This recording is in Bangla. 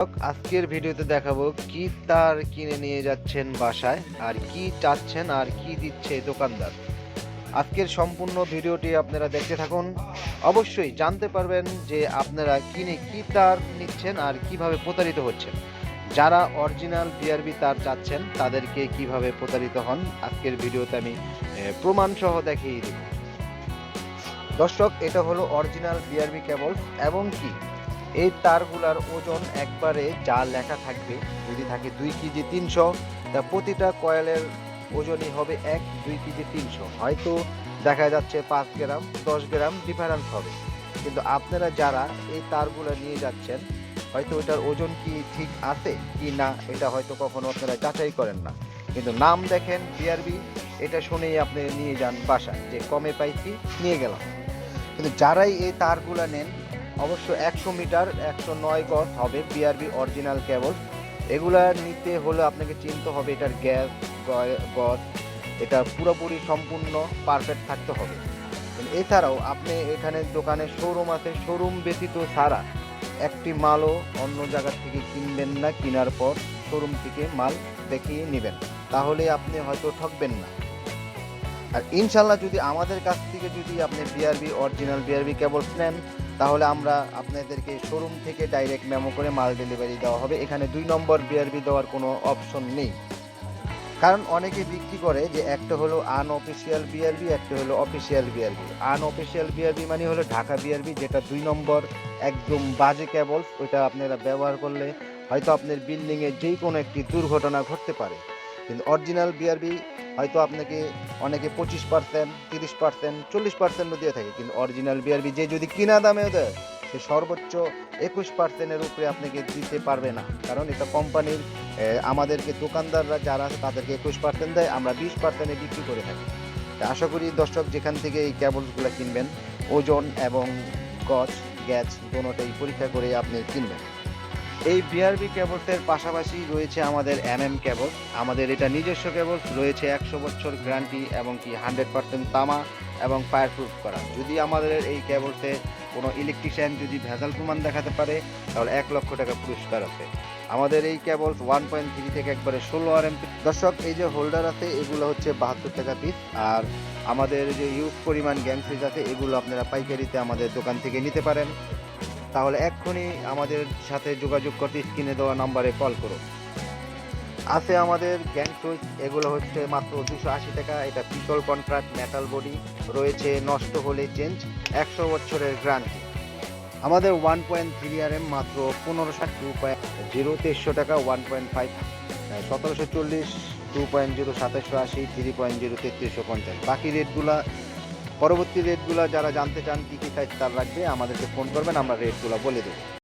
আজকের ভিডিওতে দেখাবো কি তার কিনে নিয়ে যাচ্ছেন বাসায় আর কি চাচ্ছেন আর কি দিচ্ছে দোকানদার। আজকের সম্পূর্ণ ভিডিওটি আপনারা দেখতে থাকুন, অবশ্যই জানতে পারবেন যে আপনারা কিনে কি তার নিচ্ছেন আর কিভাবে প্রতারিত হচ্ছেন। যারা অরিজিনাল বিআরবি তার চাচ্ছেন তাদেরকে কিভাবে প্রতারিত হন আজকের ভিডিওতে আমি প্রমাণ সহ দেখিয়ে দেব। দর্শক, এটা হলো অরিজিনাল বিআরবি কেবল এবং কি এই তারগুলার ওজন একবারে যা লেখা থাকবে, যদি থাকে 2 কেজি 300, তা প্রতিটা কয়েলের ওজনই হবে 2 কেজি 300। হয়তো দেখা যাচ্ছে 5 গ্রাম 10 গ্রাম ডিফারেন্স হবে, কিন্তু আপনারা যারা এই তারগুলো নিয়ে যাচ্ছেন হয়তো ওটার ওজন কি ঠিক আছে কি না এটা হয়তো কখনো আপনারা যাচাই করেন না, কিন্তু নাম দেখেন বিআরবি, এটা শুনেই আপনি নিয়ে যান বাসায় যে কমে পাইছি নিয়ে গেলাম। কিন্তু যারাই এই তারগুলো নেন অবশ্য 100 মিটার 109 গজ হবে বিআরবি অরিজিনাল কেবল। এগুলা নিতে হলে আপনাকে চিনতে হবে এটার গ্যাস গজ, এটা পুরোপুরি সম্পূর্ণ পারফেক্ট থাকতে হবে। এছাড়াও আপনি এখানে দোকানে শোরুম আছে, শোরুম ব্যতীত ছাড়া একটি মালও অন্য জায়গা থেকে কিনবেন না। কেনার পর শোরুম থেকে মাল দেখিয়ে নেবেন, তাহলে আপনি হয়তো ঠকবেন না। আর ইনশাল্লাহ যদি আমাদের কাছ থেকে যদি আপনি বিআরবি অরিজিনাল বিআরবি কেবলস নেন তাহলে আমরা আপনাদেরকে শোরুম থেকে ডাইরেক্ট মেমো করে মাল ডেলিভারি দেওয়া হবে। এখানে 2 নম্বর বিআরবি দেওয়ার কোনো অপশন নেই, কারণ অনেকে বিক্রি করে যে একটা হলো আনঅফিসিয়াল বিআরবি, একটা হলো অফিসিয়াল বিআরবি। আনঅফিসিয়াল বিআরবি মানে হলো ঢাকা বিআরবি, যেটা 2 নম্বর একদম বাজে কেবলস। ওইটা আপনারা ব্যবহার করলে হয়তো আপনার বিল্ডিংয়ে যেই কোনো একটি দুর্ঘটনা ঘটতে পারে। কিন্তু অরিজিনাল বিআরবি হয়তো আপনাকে অনেকে 25%, 30%, 40% দিয়ে থাকে, কিন্তু অরিজিনাল বিআরবি যে যদি কিনা দামেও দেয় সে সর্বোচ্চ 21%-এর উপরে আপনাকে দিতে পারবে না, কারণ এটা কোম্পানির আমাদেরকে দোকানদাররা যারা আছে তাদেরকে 21% দেয়, আমরা 20%-এ বিক্রি করে থাকি। আশা করি দর্শক যেখান থেকে এই কেবলসগুলো কিনবেন ওজন এবং গজ গ্যাস দোনোটাই পরীক্ষা করে আপনি কিনবেন। এই বিআরবি কেবলসের পাশাপাশি রয়েছে আমাদের কেবলস। আমাদের এটা নিজস্ব কেবলস রয়েছে, 100 বছর গ্যারান্টি এবং কি 100% তামা এবং ফায়ারপ্রুফ করা। যদি আমাদের এই কেবলসে কোনো ইলেকট্রিশিয়ান যদি ভেজাল প্রমাণ দেখাতে পারে তাহলে 1 লক্ষ টাকা পুরস্কার আছে। আমাদের এই কেবলস 1.3 থেকে একবারে 16 RMP। দর্শক, এই যে হোল্ডার আছে এগুলো হচ্ছে 72 টাকা পিস, আর আমাদের যে ইউজ পরিমাণ গ্যাং সুইচ আছে এগুলো আপনারা পাইকারিতে আমাদের দোকান থেকে নিতে পারেন। তাহলে এক্ষুনি আমাদের সাথে যোগাযোগ করতে স্ক্রিনে দেওয়া নাম্বারে কল করুন। আছে আমাদের গ্যাং সুইচ, এগুলো হচ্ছে মাত্র 280 টাকা। এটা পিতল কন্ট্রাক্ট মেটাল বডি রয়েছে, নষ্ট হলে চেঞ্জ, 100 বছরের গ্যারান্টি। আমাদের 1.3 RM মাত্র 1560, 2.0 2300 টাকা, 1.5 1740, 2.0 2780, 3.0 3350। বাকি রেটগুলা পরবর্তী রেটগুলো যারা জানতে চান কী কী সাইজ তার রাখবে আমাদেরকে ফোন করবেন, আমরা রেটগুলো বলে দেবো।